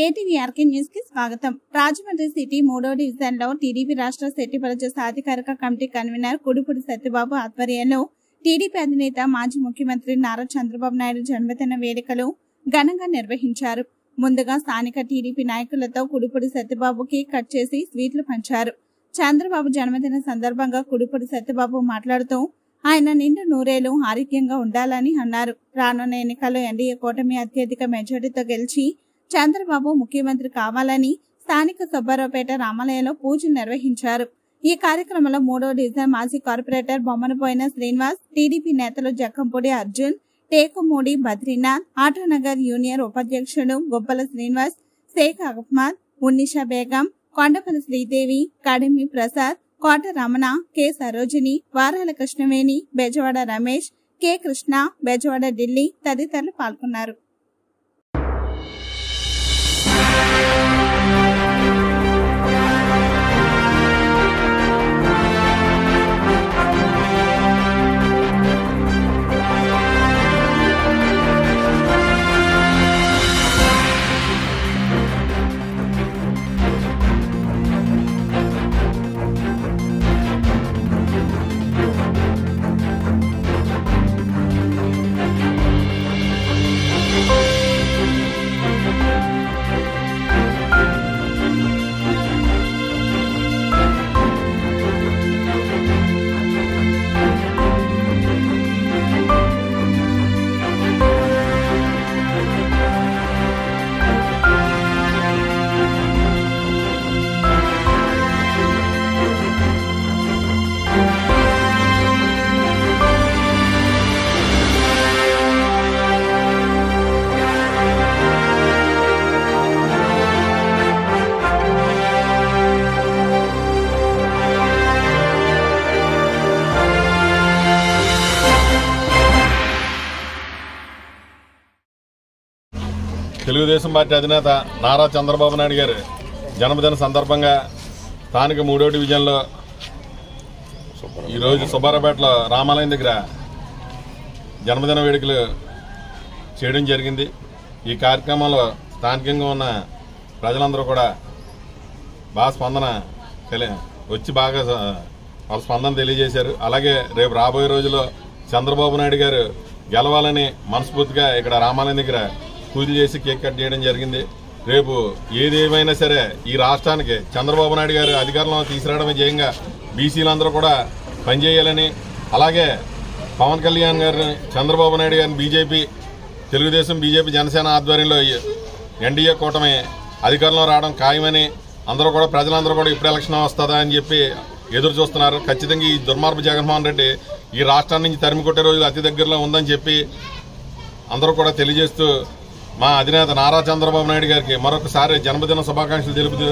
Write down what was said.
కేటీవీఆర్కే news కి స్వాగతం. Rajahmundry city 3వ డివిజన్ లో టీడీపీ రాష్ట్ర శెట్టి ప్రజా సాధికారిక కమిటీ కన్వీనర్ కుడుపుడి సత్యబాబు ఆధ్వర్యంలో టీడీపీ అధినేత మాజీ ముఖ్యమంత్రి నారా చంద్రబాబు నాయుడు జన్మదిన వేడుకలు ఘనంగా నిర్వహించారు. ముందుగా స్థానిక టీడీపీ నాయకులతో కుడుపుడి సత్యబాబు కేక్ కట్ చేసి స్వీట్లు పంచారు. చంద్రబాబు జన్మదిన సందర్భంగా కుడుపుడి సత్యబాబు మాట్లాడుతూ ఆయన నిండు నూరేళ్లు ఆరోగ్యంగా ఉండాలని అన్నారు. రానున్న ఎన్నికల్లో ఎన్డీఏ కూటమి అత్యధిక మెజారిటీతో గెలిచి చంద్రబాబు ముఖ్యమంత్రి కావాలని స్థానిక సుబ్బారావుపేట రామాలయంలో పూజలు నిర్వహించారు. ఈ కార్యక్రమంలో 3వ డివిజన్ మాజీ కార్పొరేటర్ బొమ్మనపోయిన శ్రీనివాస్, టీడీపీ నేతలు జక్కంపూడి అర్జున్, టేకుమూడి బద్రీనాథ్, ఆటోనగర్ యూనియన్ ఉపాధ్యక్షుడు గొప్పల శ్రీనివాస్, షేక్ అహ్మద్, ఉన్నిషా బేగం, కొండపల్లి శ్రీదేవి, కడిమి ప్రసాద్, కోట రమణ, కె సరోజిని, వారాల కృష్ణవేణి, బెజవాడ రమేష్, కె కృష్ణ, బెజవాడ ఢిల్లీ తదితరులు పాల్గొన్నారు. తెలుగుదేశం పార్టీ అధినేత నారా చంద్రబాబు నాయుడు గారి జన్మదిన సందర్భంగా స్థానిక 3వ డివిజన్లో ఈరోజు సుబ్బారావుపేటలో రామాలయం దగ్గర జన్మదిన వేడుకలు చేయడం జరిగింది. ఈ కార్యక్రమంలో స్థానికంగా ఉన్న ప్రజలందరూ కూడా బాగా వాళ్ళ స్పందన తెలియజేశారు. అలాగే రేపు రాబోయే రోజుల్లో చంద్రబాబు నాయుడు గారు గెలవాలని మనస్ఫూర్తిగా ఇక్కడ రామాలయం దగ్గర పూజలు చేసి కేక్ కట్ చేయడం జరిగింది. రేపు ఏదేమైనా సరే ఈ రాష్ట్రానికి చంద్రబాబు నాయుడు గారు అధికారంలో తీసుకురావడమే ధ్యేయంగా బీసీలందరూ కూడా పనిచేయాలని, అలాగే పవన్ కళ్యాణ్ గారిని, చంద్రబాబు నాయుడు గారిని తెలుగుదేశం బీజేపీ జనసేన ఆధ్వర్యంలో ఎన్డీఏ కూటమి అధికారంలో రావడం ఖాయమని ప్రజలందరూ కూడా ఇప్పుడు ఎలక్షన్ వస్తుందా అని చెప్పి ఎదురు చూస్తున్నారు. ఖచ్చితంగా ఈ దుర్మార్గ జగన్మోహన్ రెడ్డి ఈ రాష్ట్రాన్ని నుంచి తరిమి కొట్టే రోజులు అతి దగ్గరలో ఉందని చెప్పి అందరూ కూడా తెలియజేస్తూ మా అధినేత నారా చంద్రబాబు నాయుడు గారికి మరొకసారి జన్మదిన శుభాకాంక్షలు తెలుపుతూ